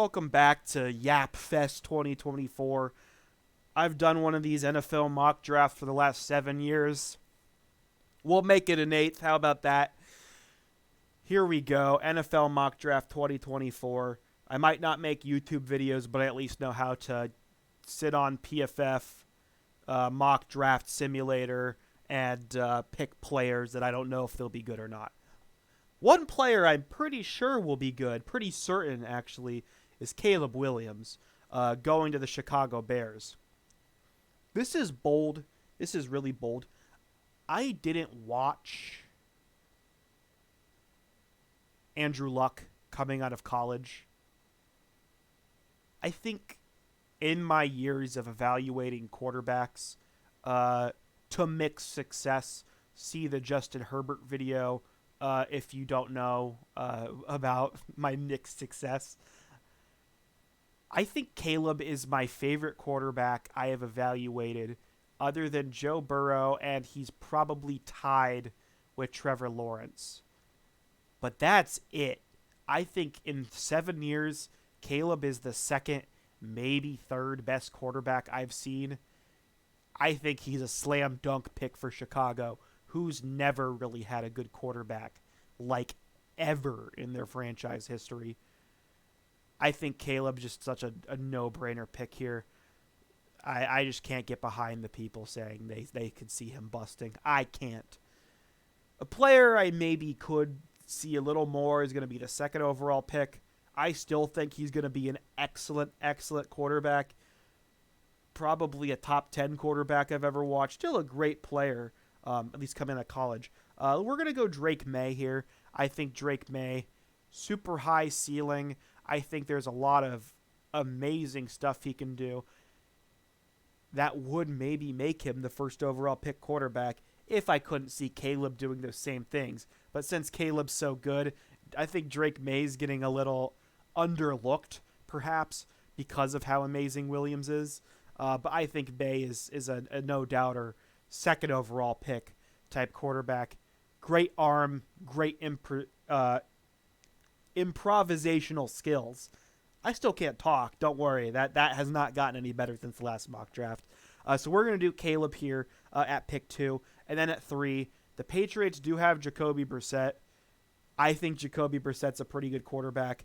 Welcome back to Yap Fest 2024. I've done one of these NFL mock drafts for the last 7 years. We'll make it an eighth. How about that? Here we go. NFL mock draft 2024. I might not make YouTube videos, but I at least know how to sit on PFF, mock draft simulator, and pick players that I don't know if they'll be good or not. One player I'm pretty sure will be good, pretty certain actually, is Caleb Williams, going to the Chicago Bears. This is bold. This is really bold. I didn't watch Andrew Luck coming out of college. I think in my years of evaluating quarterbacks, to mix success, see the Justin Herbert video if you don't know about my mixed success. I think Caleb is my favorite quarterback I have evaluated other than Joe Burrow, and he's probably tied with Trevor Lawrence. But that's it. I think in 7 years, Caleb is the second, maybe third best quarterback I've seen. I think he's a slam dunk pick for Chicago, who's never really had a good quarterback, like ever in their franchise history. I think Caleb's just such a no-brainer pick here. I just can't get behind the people saying they could see him busting. I can't. A player I maybe could see a little more is going to be the second overall pick. I still think he's going to be an excellent, excellent quarterback. Probably a top 10 quarterback I've ever watched. Still a great player, at least coming out of college. We're going to go Drake May here. I think Drake May, super high ceiling. I think there's a lot of amazing stuff he can do that would maybe make him the first overall pick quarterback if I couldn't see Caleb doing those same things. But since Caleb's so good, I think Drake May's getting a little underlooked, perhaps, because of how amazing Williams is. But I think May is a no-doubter second overall pick type quarterback. Great arm, great improvisational skills. I still can't talk. Don't worry. That has not gotten any better since the last mock draft. So we're going to do Caleb here at pick 2. And then at 3, the Patriots do have Jacoby Brissett. I think Jacoby Brissett's a pretty good quarterback.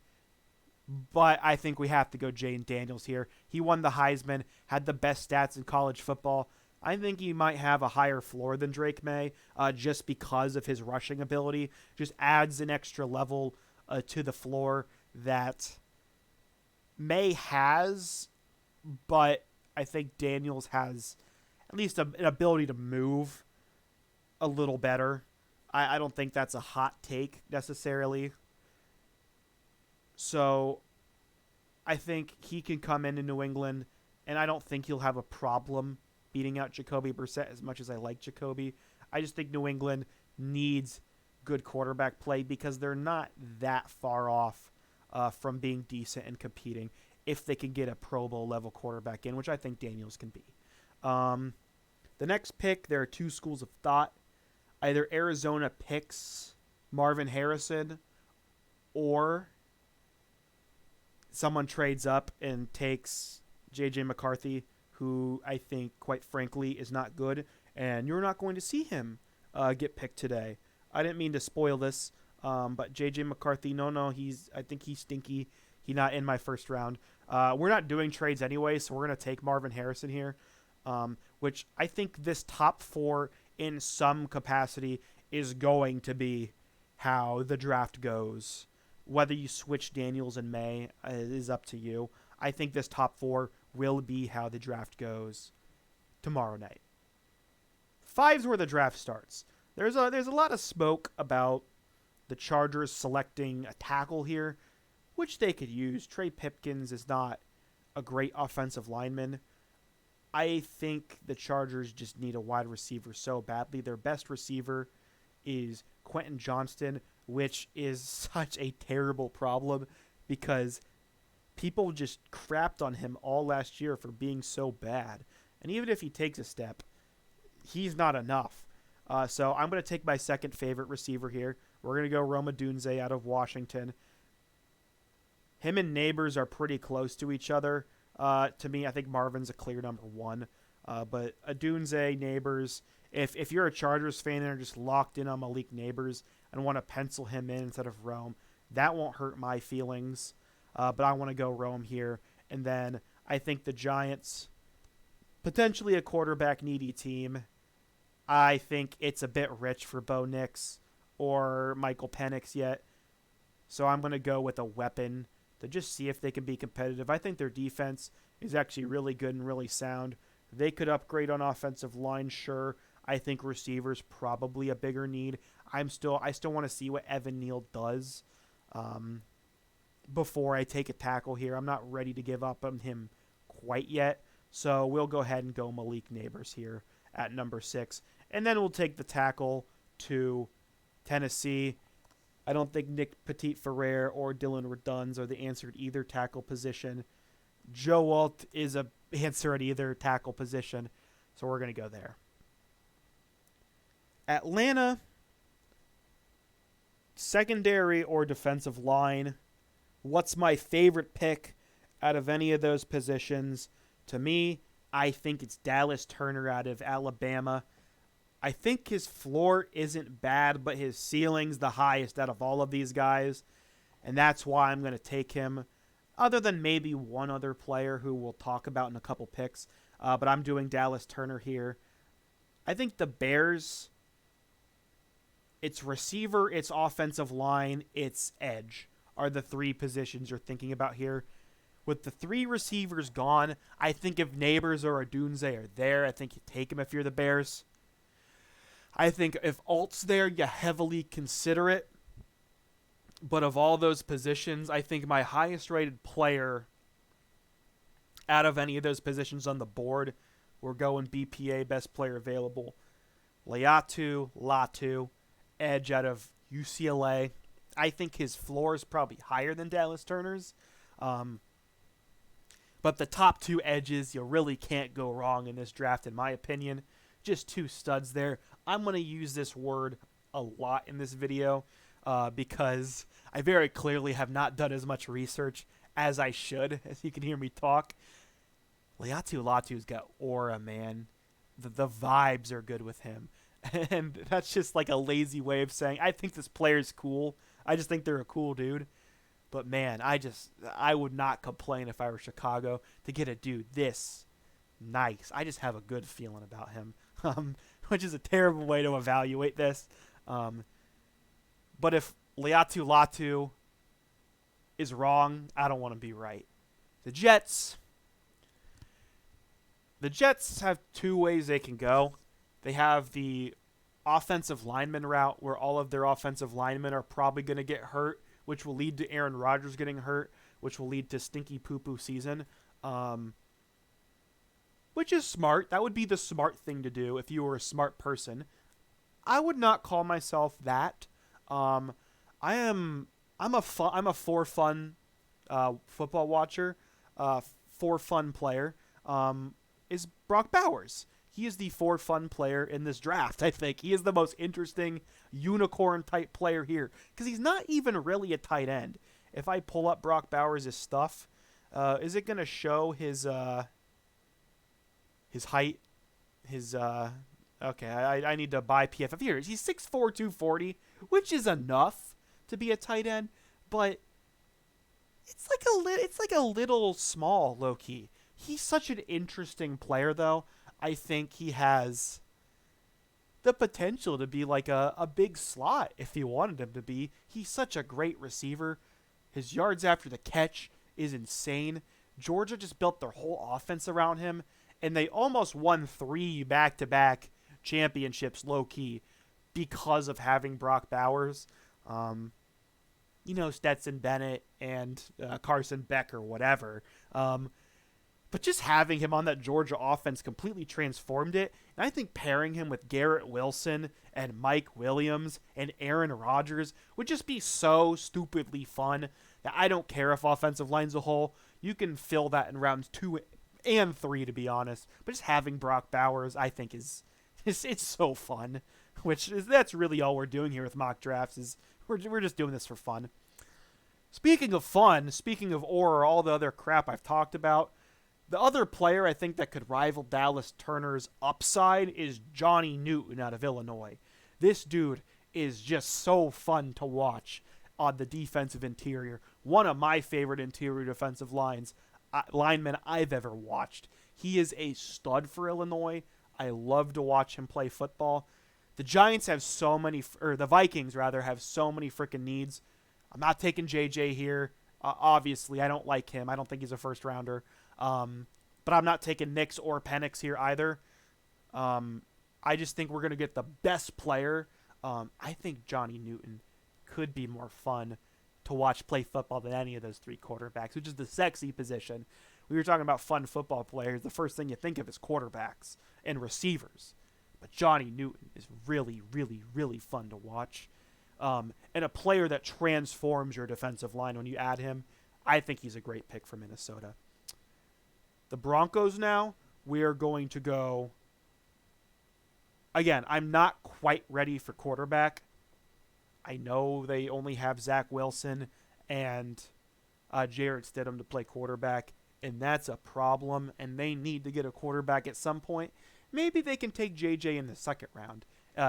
But I think we have to go Jayden Daniels here. He won the Heisman, had the best stats in college football. I think he might have a higher floor than Drake May just because of his rushing ability. Just adds an extra level to the floor that May has, but I think Daniels has at least an ability to move a little better. I don't think that's a hot take necessarily. So I think he can come into New England, and I don't think he'll have a problem beating out Jacoby Brissett as much as I like Jacoby. I just think New England needs good quarterback play because they're not that far off from being decent and competing if they can get a Pro Bowl level quarterback in, which I think Daniels can be. The next pick, there are two schools of thought. Either Arizona picks Marvin Harrison or someone trades up and takes J.J. McCarthy, who I think, quite frankly, is not good, and you're not going to see him get picked today. I didn't mean to spoil this, but J.J. McCarthy, I think he's stinky. He's not in my first round. We're not doing trades anyway, so we're going to take Marvin Harrison here, which I think this top 4 in some capacity is going to be how the draft goes. Whether you switch Daniels and May is up to you. I think this top 4 will be how the draft goes tomorrow night. 5's where the draft starts. There's a lot of smoke about the Chargers selecting a tackle here, which they could use. Trey Pipkins is not a great offensive lineman. I think the Chargers just need a wide receiver so badly. Their best receiver is Quentin Johnston, which is such a terrible problem because people just crapped on him all last year for being so bad. And even if he takes a step, he's not enough. So I'm going to take my second favorite receiver here. We're going to go Roma Dunze out of Washington. Him and Neighbors are pretty close to each other. To me, I think Marvin's a clear number one. But Adunze, Neighbors, if you're a Chargers fan and are just locked in on Malik Neighbors and want to pencil him in instead of Rome, that won't hurt my feelings. But I want to go Rome here. And then I think the Giants, potentially a quarterback needy team. I think it's a bit rich for Bo Nix or Michael Penix yet. So I'm going to go with a weapon to just see if they can be competitive. I think their defense is actually really good and really sound. They could upgrade on offensive line, sure. I think receivers probably a bigger need. I still want to see what Evan Neal does before I take a tackle here. I'm not ready to give up on him quite yet. So we'll go ahead and go Malik Neighbors here at number 6. And then we'll take the tackle to Tennessee. I don't think Nick Petit-Ferrer or Dylan Redunz are the answer at either tackle position. Joe Alt is a answer at either tackle position. So we're going to go there. Atlanta, secondary or defensive line. What's my favorite pick out of any of those positions? To me, I think it's Dallas Turner out of Alabama. I think his floor isn't bad, but his ceiling's the highest out of all of these guys. And that's why I'm going to take him, other than maybe one other player who we'll talk about in a couple picks. But I'm doing Dallas Turner here. I think the Bears, it's receiver, it's offensive line, it's edge are the three positions you're thinking about here. With the three receivers gone, I think if Neighbors or Adunze are there, I think you take them if you're the Bears. I think if Alt's there, you heavily consider it. But of all those positions, I think my highest rated player out of any of those positions on the board, we're going BPA, best player available. Latu, edge out of UCLA. I think his floor is probably higher than Dallas Turner's. But the top two edges, you really can't go wrong in this draft, in my opinion. Just two studs there. I'm going to use this word a lot in this video because I very clearly have not done as much research as I should, as you can hear me talk. Latu's got aura, man. The vibes are good with him. And that's just like a lazy way of saying, I think this player's cool. I just think they're a cool dude. But man, I would not complain if I were Chicago to get a dude this nice. I just have a good feeling about him, which is a terrible way to evaluate this. But if Latu is wrong, I don't want to be right. The Jets have two ways they can go. They have the offensive lineman route where all of their offensive linemen are probably going to get hurt, which will lead to Aaron Rodgers getting hurt, which will lead to stinky poo-poo season, which is smart. That would be the smart thing to do if you were a smart person. I would not call myself that. I'm a for fun football watcher, for fun player. Is Brock Bowers. He is the for fun player in this draft, I think. He is the most interesting unicorn-type player here because he's not even really a tight end. If I pull up Brock Bowers' stuff, is it going to show his height? Okay, I need to buy PFF. Here, he's 6'4", 240, which is enough to be a tight end, but it's like a little small, low-key. He's such an interesting player, though. I think he has the potential to be like a big slot if you wanted him to be. He's such a great receiver. His yards after the catch is insane. Georgia just built their whole offense around him, and they almost won 3 back-to-back championships low-key because of having Brock Bowers. Stetson Bennett and Carson Beck or whatever. But just having him on that Georgia offense completely transformed it. And I think pairing him with Garrett Wilson and Mike Williams and Aaron Rodgers would just be so stupidly fun that I don't care if offensive line's a whole. You can fill that in rounds 2 and 3, to be honest. But just having Brock Bowers, I think, it's so fun. That's really all we're doing here with mock drafts is we're just doing this for fun. Speaking of fun, speaking of Aura, all the other crap I've talked about, the other player I think that could rival Dallas Turner's upside is Johnny Newton out of Illinois. This dude is just so fun to watch on the defensive interior. One of my favorite interior defensive linemen I've ever watched. He is a stud for Illinois. I love to watch him play football. The Giants have so many, or the Vikings rather, have so many freaking needs. I'm not taking JJ here. Obviously, I don't like him. I don't think he's a first rounder. But I'm not taking Nix or Penix here either. I just think we're going to get the best player. I think Johnny Newton could be more fun to watch play football than any of those three quarterbacks, which is the sexy position. We were talking about fun football players. The first thing you think of is quarterbacks and receivers. But Johnny Newton is really, really, really fun to watch. And a player that transforms your defensive line when you add him. I think he's a great pick for Minnesota. The Broncos now, we are going to go. Again, I'm not quite ready for quarterback. I know they only have Zach Wilson and Jarrett Stidham to play quarterback, and that's a problem, and they need to get a quarterback at some point. Maybe they can take JJ in the second round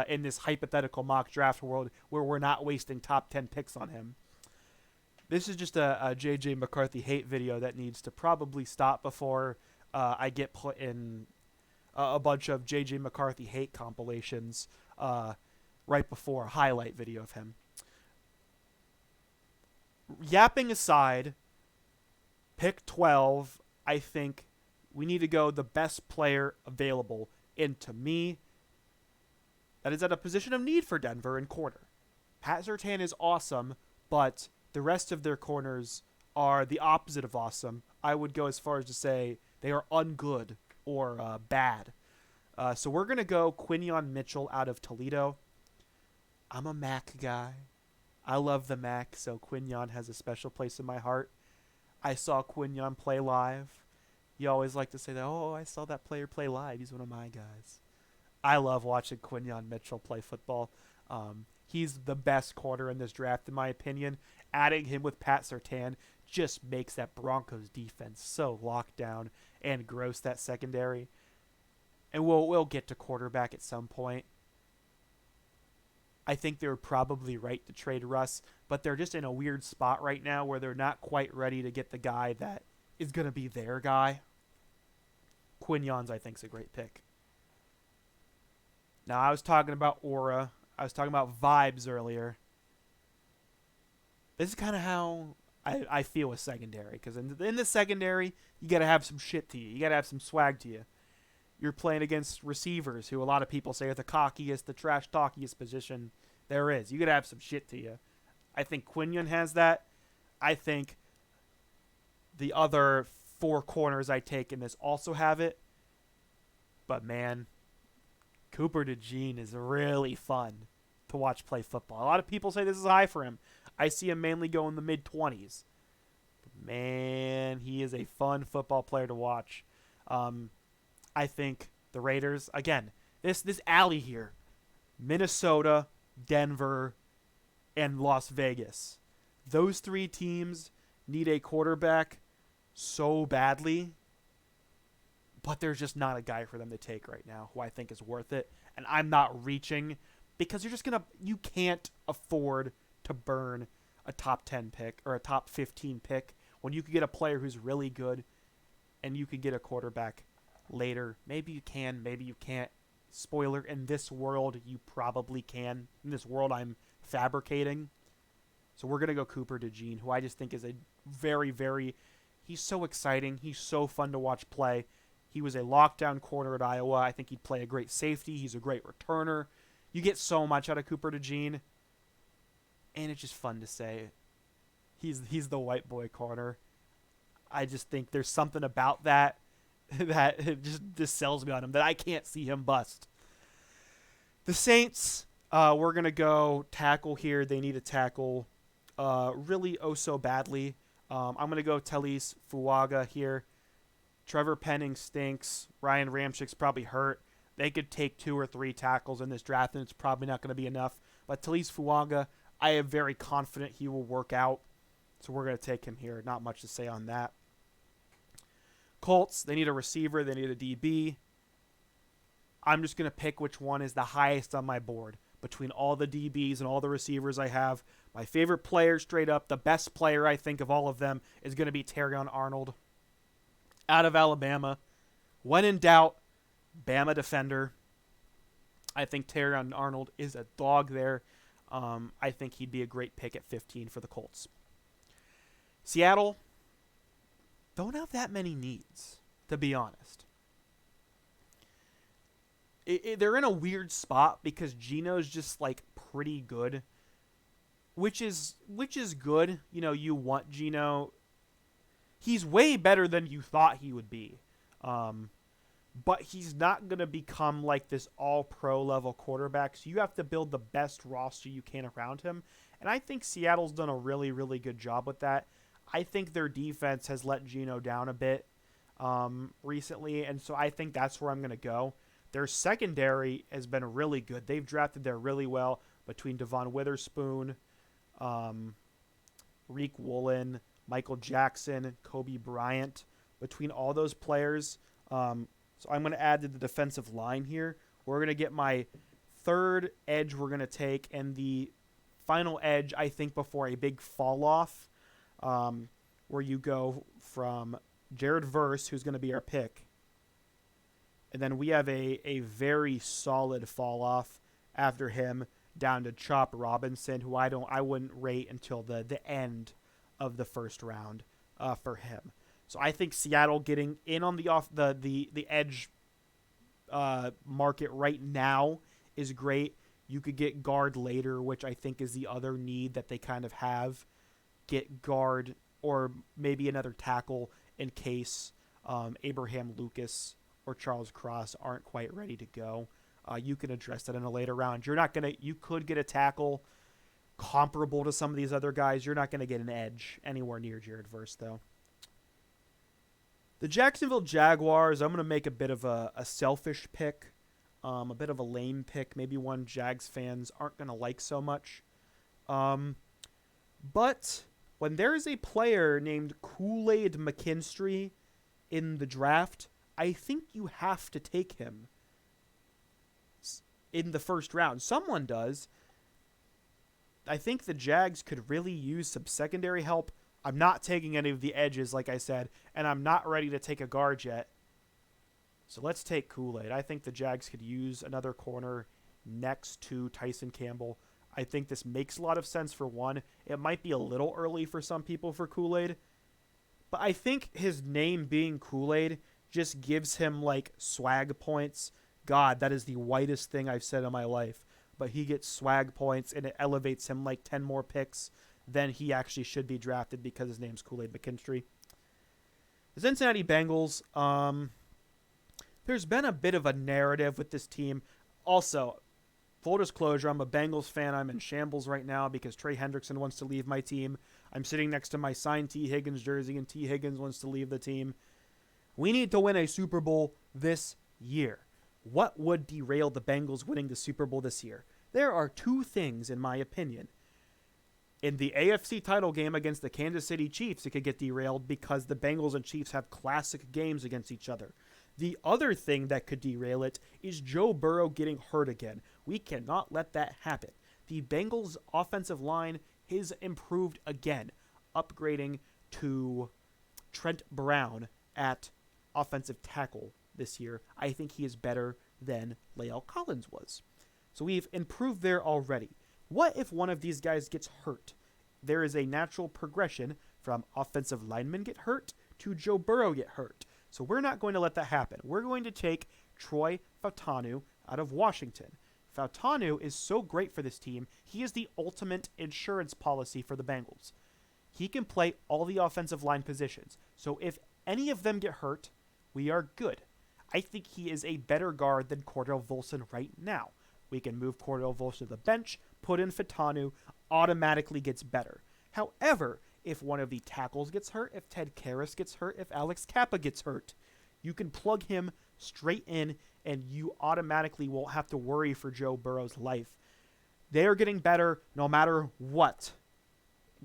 in this hypothetical mock draft world where we're not wasting top 10 picks on him. This is just a JJ McCarthy hate video that needs to probably stop before I get put in a bunch of JJ McCarthy hate compilations right before a highlight video of him. Yapping aside, pick 12, I think we need to go the best player available. And to me, that is at a position of need for Denver in corner. Pat Surtain is awesome, but the rest of their corners are the opposite of awesome. I would go as far as to say they are ungood or bad. So we're going to go Quinyon Mitchell out of Toledo. I'm a Mac guy. I love the Mac, so Quinyon has a special place in my heart. I saw Quinyon play live. You always like to say that, oh, I saw that player play live. He's one of my guys. I love watching Quinyon Mitchell play football. He's the best corner in this draft, in my opinion. Adding him with Pat Surtain just makes that Broncos defense so locked down and gross, that secondary. And we'll get to quarterback at some point. I think they were probably right to trade Russ, but they're just in a weird spot right now where they're not quite ready to get the guy that is going to be their guy. Quinyon's, I think, is a great pick. Now, I was talking about aura. I was talking about vibes earlier. This is kind of how I feel with secondary, because in the secondary, you got to have some shit to you. You got to have some swag to you. You're playing against receivers who a lot of people say are the cockiest, the trash talkiest position there is. You got to have some shit to you. I think Quinyon has that. I think the other four corners I take in this also have it. But, man, Cooper DeJean is really fun to watch play football. A lot of people say this is high for him. I see him mainly go in the mid-20s. But, man, he is a fun football player to watch. I think the Raiders, again, this alley here, Minnesota, Denver, and Las Vegas. Those three teams need a quarterback so badly, but there's just not a guy for them to take right now who I think is worth it. And I'm not reaching because you can't afford to burn a top 10 pick or a top 15 pick when you could get a player who's really good and you could get a quarterback later. Maybe you can, maybe you can't. Spoiler, in this world, you probably can. In this world I'm fabricating. So we're going to go Cooper DeJean, who I just think is a very, very... He's so exciting. He's so fun to watch play. He was a lockdown corner at Iowa. I think he'd play a great safety. He's a great returner. You get so much out of Cooper DeJean. And it's just fun to say. He's the white boy corner. I just think there's something about that it just sells me on him, that I can't see him bust. The Saints, we're going to go tackle here. They need a tackle really so badly. I'm going to go Taliese Fuaga here. Trevor Penning stinks. Ryan Ramchik's probably hurt. They could take 2 or 3 tackles in this draft, and it's probably not going to be enough. But Taliese Fuaga, I am very confident he will work out. So we're going to take him here. Not much to say on that. Colts, they need a receiver. They need a DB. I'm just going to pick which one is the highest on my board. Between all the DBs and all the receivers I have, my favorite player straight up, the best player I think of all of them, is going to be Terrion Arnold out of Alabama. When in doubt, Bama defender. I think Terrion Arnold is a dog there. I think he'd be a great pick at 15 for the Colts. Seattle don't have that many needs, to be honest. They're in a weird spot because Geno's just like pretty good, which is good. You know, you want Geno. He's way better than you thought he would be, but he's not gonna become like this all-pro level quarterback. So you have to build the best roster you can around him, and I think Seattle's done a really, really good job with that. I think their defense has let Geno down a bit recently, and so I think that's where I'm gonna go. Their secondary has been really good. They've drafted there really well between Devon Witherspoon, Reek Woolen, Michael Jackson, Kobe Bryant. Between all those players, so I'm going to add to the defensive line here. We're going to get my third edge we're going to take, and the final edge, I think, before a big fall-off, where you go from Jared Verse, who's going to be our pick, and then we have a very solid fall off after him down to Chop Robinson, who I wouldn't rate until the end of the first round for him. So I think Seattle getting in on the edge market right now is great. You could get guard later, which I think is the other need that they kind of have. Get guard or maybe another tackle in case Abraham Lucas or Charles Cross aren't quite ready to go. You can address that in a later round. You could get a tackle comparable to some of these other guys. You're not going to get an edge anywhere near Jared Verse, though. The Jacksonville Jaguars, I'm going to make a bit of a selfish pick, a bit of a lame pick, maybe one Jags fans aren't going to like so much. But when there is a player named Kool-Aid McKinstry in the draft, I think you have to take him in the first round. Someone does. I think the Jags could really use some secondary help. I'm not taking any of the edges, like I said, and I'm not ready to take a guard yet. So let's take Kool-Aid. I think the Jags could use another corner next to Tyson Campbell. I think this makes a lot of sense for one. It might be a little early for some people for Kool-Aid, but I think his name being Kool-Aid just gives him like swag points. God, that is the whitest thing I've said in my life. But he gets swag points, and it elevates him like 10 more picks than he actually should be drafted because his name's Kool-Aid McKinstry. The Cincinnati Bengals, there's been a bit of a narrative with this team. Also, full disclosure, I'm a Bengals fan. I'm in shambles right now because Trey Hendrickson wants to leave my team. I'm sitting next to my signed T. Higgins jersey, and T. Higgins wants to leave the team. We need to win a Super Bowl this year. What would derail the Bengals winning the Super Bowl this year? There are two things, in my opinion. In the AFC title game against the Kansas City Chiefs, it could get derailed because the Bengals and Chiefs have classic games against each other. The other thing that could derail it is Joe Burrow getting hurt again. We cannot let that happen. The Bengals' offensive line is improved again, upgrading to Trent Brown at offensive tackle this year. I think he is better than La'el Collins was. So we've improved there already. What if one of these guys gets hurt? There is a natural progression from offensive linemen get hurt to Joe Burrow get hurt. So we're not going to let that happen. We're going to take Troy Fautanu out of Washington. Fautanu is so great for this team. He is the ultimate insurance policy for the Bengals. He can play all the offensive line positions. So if any of them get hurt, we are good. I think he is a better guard than Cordell Volson right now. We can move Cordell Volson to the bench, put in Fautanu, automatically gets better. However, if one of the tackles gets hurt, if Ted Karras gets hurt, if Alex Kappa gets hurt, you can plug him straight in and you automatically won't have to worry for Joe Burrow's life. They are getting better no matter what.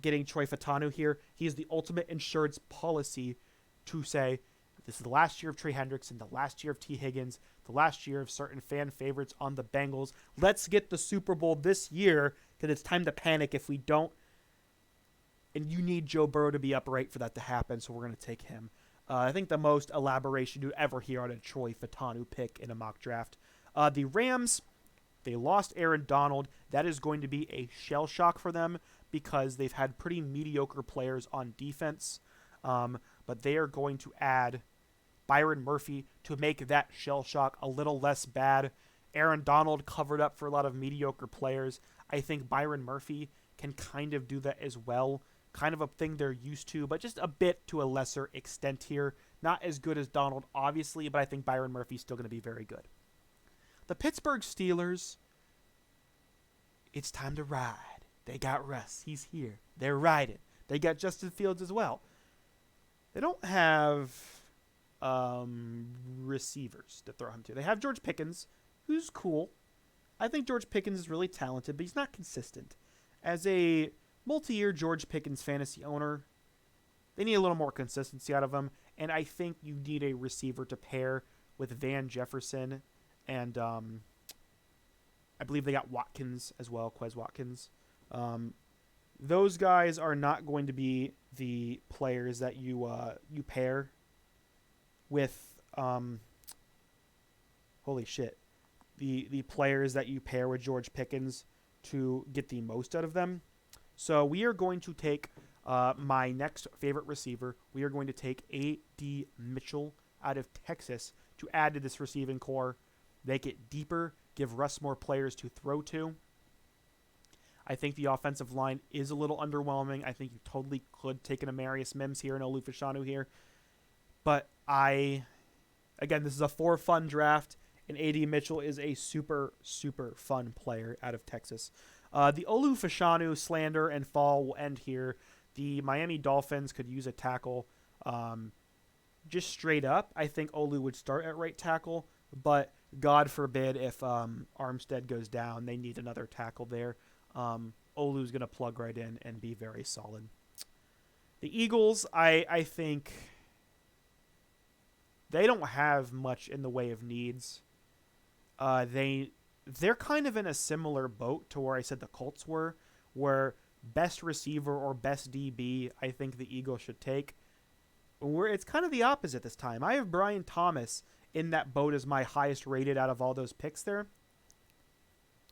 getting Troy Fatanu here. He is the ultimate insurance policy to say, this is the last year of Trey Hendrickson, the last year of T. Higgins, the last year of certain fan favorites on the Bengals. Let's get the Super Bowl this year, because it's time to panic if we don't. And you need Joe Burrow to be upright for that to happen, so we're going to take him. I think the most elaboration you ever hear on a Troy Fatanu pick in a mock draft. The Rams, they lost Aaron Donald. That is going to be a shell shock for them because they've had pretty mediocre players on defense. But they are going to add Byron Murphy to make that shell shock a little less bad. Aaron Donald covered up for a lot of mediocre players. I think Byron Murphy can kind of do that as well. Kind of a thing they're used to, but just a bit to a lesser extent here. Not as good as Donald, obviously, but I think Byron Murphy's still going to be very good. The Pittsburgh Steelers, it's time to ride. They got Russ. He's here. They're riding. They got Justin Fields as well. They don't have receivers to throw him to. They have George Pickens, who's cool. I think George Pickens is really talented, but he's not consistent. As a multi-year George Pickens fantasy owner, they need a little more consistency out of him, and I think you need a receiver to pair with Van Jefferson, and I believe they got Watkins as well, Quez Watkins. Those guys are not going to be the players that you pair with. Holy shit, the players that you pair with George Pickens to get the most out of them. So we are going to take my next favorite receiver. We are going to take A.D. Mitchell out of Texas to add to this receiving core, make it deeper, give Russ more players to throw to. I think the offensive line is a little underwhelming. I think you totally could take an Amarius Mims here and Olu Fashanu here. But again, this is a for fun draft, and A.D. Mitchell is a super, super fun player out of Texas. The Olu Fashanu slander and fall will end here. The Miami Dolphins could use a tackle. Just straight up, I think Olu would start at right tackle, but God forbid if Armstead goes down, they need another tackle there. Olu's going to plug right in and be very solid. The Eagles, I think they don't have much in the way of needs. They're kind of in a similar boat to where I said the Colts were, where best receiver or best DB, I think the Eagles should take. Where it's kind of the opposite this time. I have Brian Thomas in that boat as my highest rated out of all those picks there.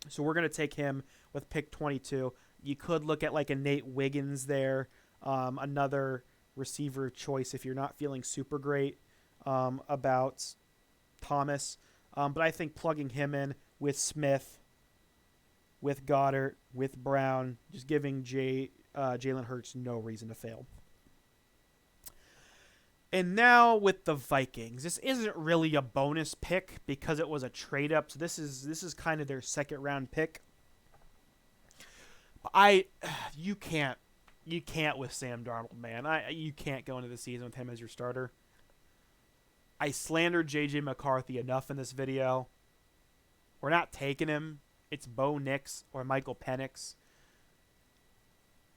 So we're going to take him with pick 22. You could look at like a Nate Wiggins there, another receiver choice if you're not feeling super great about Thomas. But I think plugging him in with Smith, with Goddard, with Brown, just giving Jalen Hurts no reason to fail. And now with the Vikings, this isn't really a bonus pick because it was a trade up. So this is kind of their second round pick. You can't with Sam Darnold, man. You can't go into the season with him as your starter. I slandered J.J. McCarthy enough in this video. We're not taking him. It's Bo Nix or Michael Penix.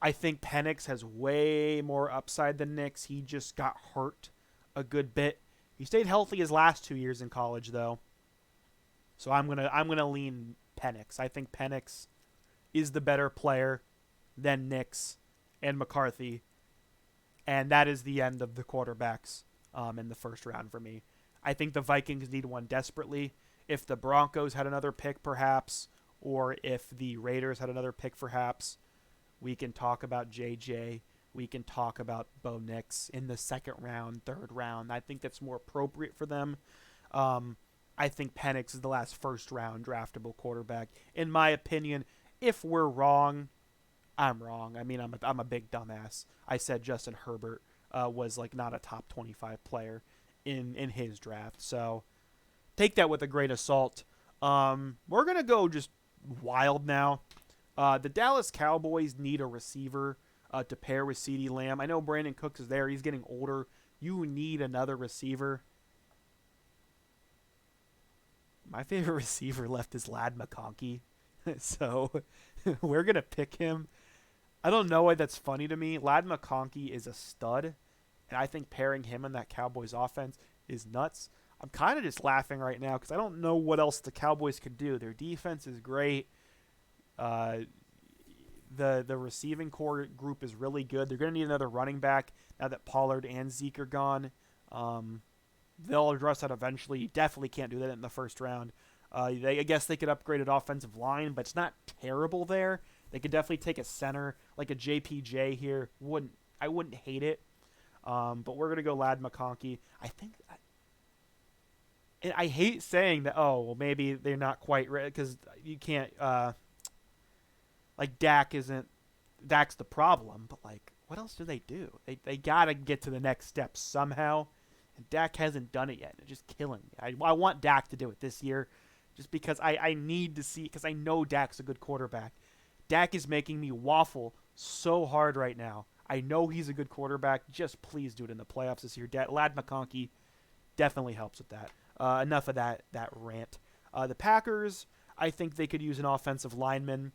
I think Penix has way more upside than Nix. He just got hurt a good bit. He stayed healthy his last 2 years in college, though. So I'm gonna lean Penix. I think Penix is the better player than Nix and McCarthy, and that is the end of the quarterbacks in the first round for me. I think the Vikings need one desperately. If the Broncos had another pick, perhaps, or if the Raiders had another pick, perhaps, we can talk about JJ. We can talk about Bo Nix in the second round, third round. I think that's more appropriate for them. I think Penix is the last first-round draftable quarterback. In my opinion, if we're wrong, I'm wrong. I mean, I'm a big dumbass. I said Justin Herbert was like not a top 25 player in his draft. So take that with a grain of salt. We're going to go just wild now. The Dallas Cowboys need a receiver to pair with CeeDee Lamb. I know Brandon Cooks is there. He's getting older. You need another receiver. My favorite receiver left is Ladd McConkey. So we're going to pick him. I don't know why that's funny to me. Lad McConkey is a stud, and I think pairing him in that Cowboys offense is nuts. I'm kind of just laughing right now because I don't know what else the Cowboys could do. Their defense is great. Uh, the receiving core group is really good. They're going to need another running back now that Pollard and Zeke are gone. Um, they'll address that eventually. You definitely can't do that in the first round. I guess they could upgrade an offensive line, but it's not terrible there. They could definitely take a center like a JPJ here. I wouldn't hate it. But we're gonna go Lad McConkey. And I hate saying that. Oh, well, maybe they're not quite ready because you can't. Like Dak's the problem, but like, what else do they do? They gotta get to the next step somehow, and Dak hasn't done it yet. It's just killing me. I want Dak to do it this year, just because I need to see, because I know Dak's a good quarterback. Dak is making me waffle so hard right now. I know he's a good quarterback. Just please do it in the playoffs this year. Lad McConkey definitely helps with that. Enough of that rant. The Packers, I think they could use an offensive lineman.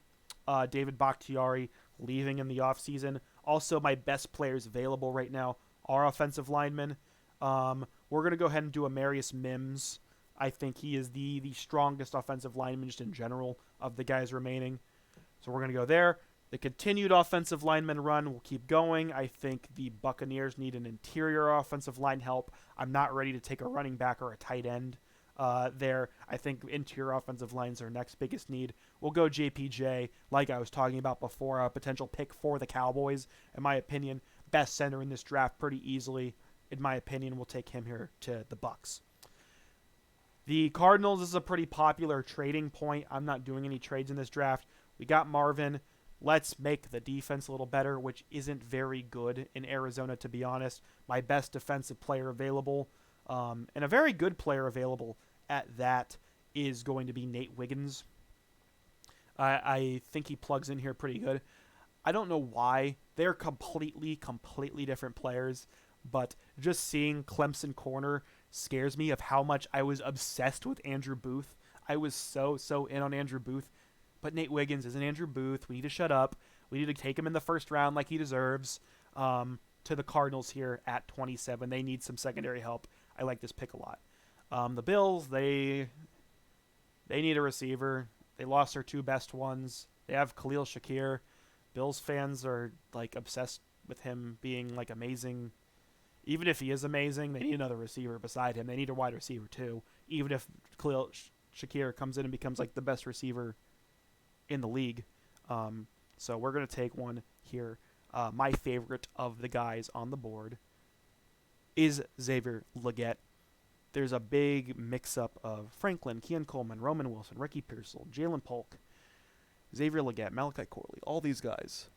David Bakhtiari leaving in the offseason. Also, my best players available right now are offensive linemen. We're going to go ahead and do Amarius Mims. I think he is the strongest offensive lineman just in general of the guys remaining. So we're going to go there. The continued offensive lineman run will keep going. I think the Buccaneers need an interior offensive line help. I'm not ready to take a running back or a tight end there. I think interior offensive lines are next biggest need. We'll go JPJ, like I was talking about before, a potential pick for the Cowboys. In my opinion, best center in this draft pretty easily. In my opinion, we'll take him here to the Bucs. The Cardinals is a pretty popular trading point. I'm not doing any trades in this draft. We got Marvin. Let's make the defense a little better, which isn't very good in Arizona, to be honest. My best defensive player available, and a very good player available at that, is going to be Nate Wiggins. I think he plugs in here pretty good. I don't know why. They're completely different players, but just seeing Clemson corner scares me of how much I was obsessed with Andrew Booth. I was so in on Andrew Booth. But Nate Wiggins isn't Andrew Booth. We need to shut up. We need to take him in the first round like he deserves. To the Cardinals here at 27. They need some secondary help. I like this pick a lot. The Bills, they need a receiver. They lost their two best ones. They have Khalil Shakir. Bills fans are like obsessed with him being like amazing. Even if he is amazing, they need another receiver beside him. They need a wide receiver too. Even if Khalil Shakir comes in and becomes like the best receiver in the league. So we're going to take one here. My favorite of the guys on the board is Xavier Legette. There's a big mix-up of Franklin, Keon Coleman, Roman Wilson, Ricky Pearsall, Jalen Polk, Xavier Legette, Malachi Corley, all these guys.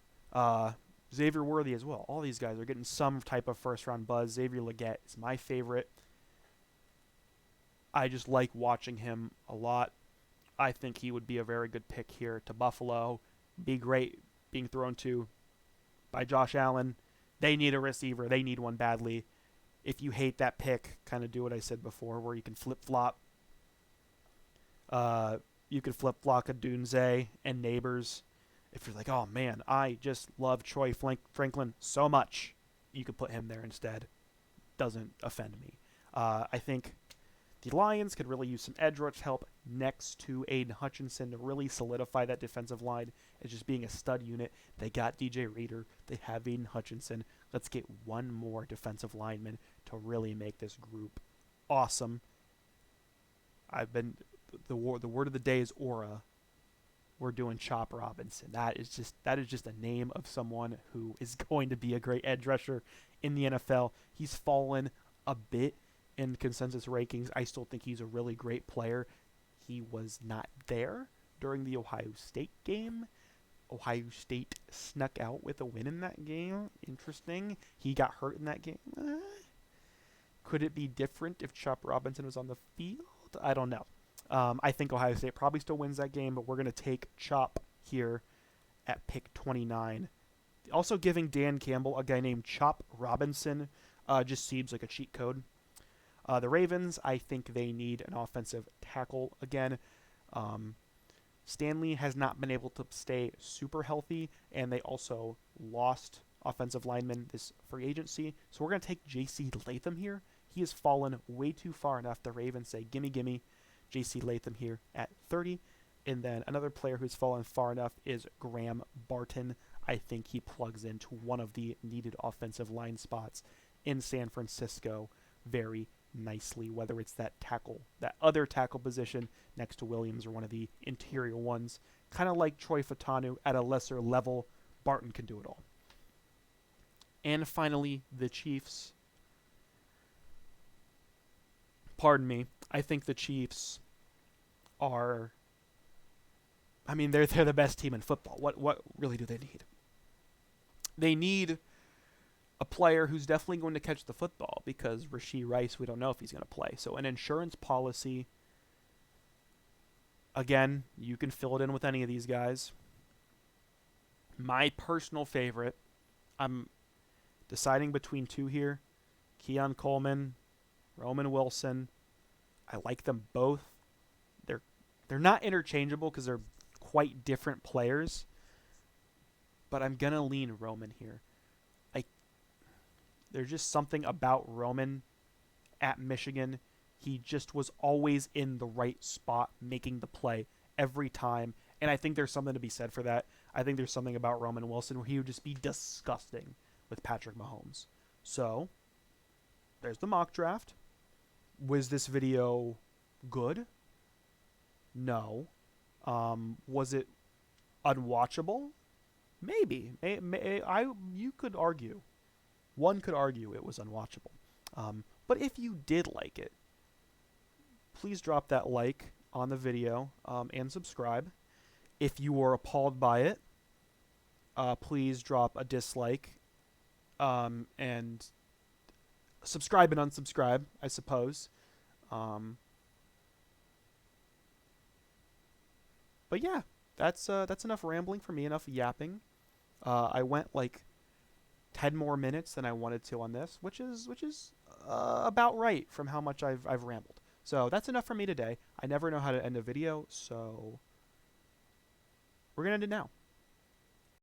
Xavier Worthy as well. All these guys are getting some type of first-round buzz. Xavier Legette is my favorite. I just like watching him a lot. I think he would be a very good pick here to Buffalo. Be great being thrown to by Josh Allen. They need a receiver. They need one badly. If you hate that pick, kind of do what I said before, where you can flip-flop. You could flip-flop a Dunze and Neighbors. If you're like, oh, man, I just love Troy Franklin so much, you could put him there instead. Doesn't offend me. I think the Lions could really use some edge rush help next to Aiden Hutchinson to really solidify that defensive line as just being a stud unit. They got DJ Reader. They have Aiden Hutchinson. Let's get one more defensive lineman to really make this group awesome. The word of the day is aura. We're doing Chop Robinson. That is just a name of someone who is going to be a great edge rusher in the NFL. He's fallen a bit in consensus rankings. I still think he's a really great player. He was not there during the Ohio State game. Ohio State snuck out with a win in that game. Interesting. He got hurt in that game. Could it be different if Chop Robinson was on the field? I don't know. I think Ohio State probably still wins that game, but we're going to take Chop here at pick 29. Also giving Dan Campbell a guy named Chop Robinson just seems like a cheat code. The Ravens, I think they need an offensive tackle again. Stanley has not been able to stay super healthy, and they also lost offensive linemen this free agency. So we're going to take J.C. Latham here. He has fallen way too far enough. The Ravens say, gimme, gimme. J.C. Latham here at 30. And then another player who's fallen far enough is Graham Barton. I think he plugs into one of the needed offensive line spots in San Francisco very nicely, whether it's that other tackle position next to Williams or one of the interior ones. Kind of like Troy Fautanu at a lesser level, Barton can do it all. And finally, the Chiefs. Pardon me. I think the Chiefs are... I mean, they're the best team in football. What really do they need? They need a player who's definitely going to catch the football, because Rashee Rice, we don't know if he's going to play. So an insurance policy, again, you can fill it in with any of these guys. My personal favorite, I'm deciding between two here, Keon Coleman, Roman Wilson. I like them both. They're not interchangeable because they're quite different players, but I'm going to lean Roman here. There's just something about Roman at Michigan. He just was always in the right spot, making the play every time, and I think there's something to be said for that. I think there's something about Roman Wilson where he would just be disgusting with Patrick Mahomes. So, there's the mock draft. Was this video good? No. Was it unwatchable? Maybe. You could argue. One could argue it was unwatchable. But if you did like it, please drop that like on the video and subscribe. If you were appalled by it, please drop a dislike and subscribe and unsubscribe, I suppose. But yeah, that's enough rambling for me, enough yapping. I went like 10 more minutes than I wanted to on this, which is about right from how much I've rambled. So that's enough for me today. I never know how to end a video, so we're gonna end it now.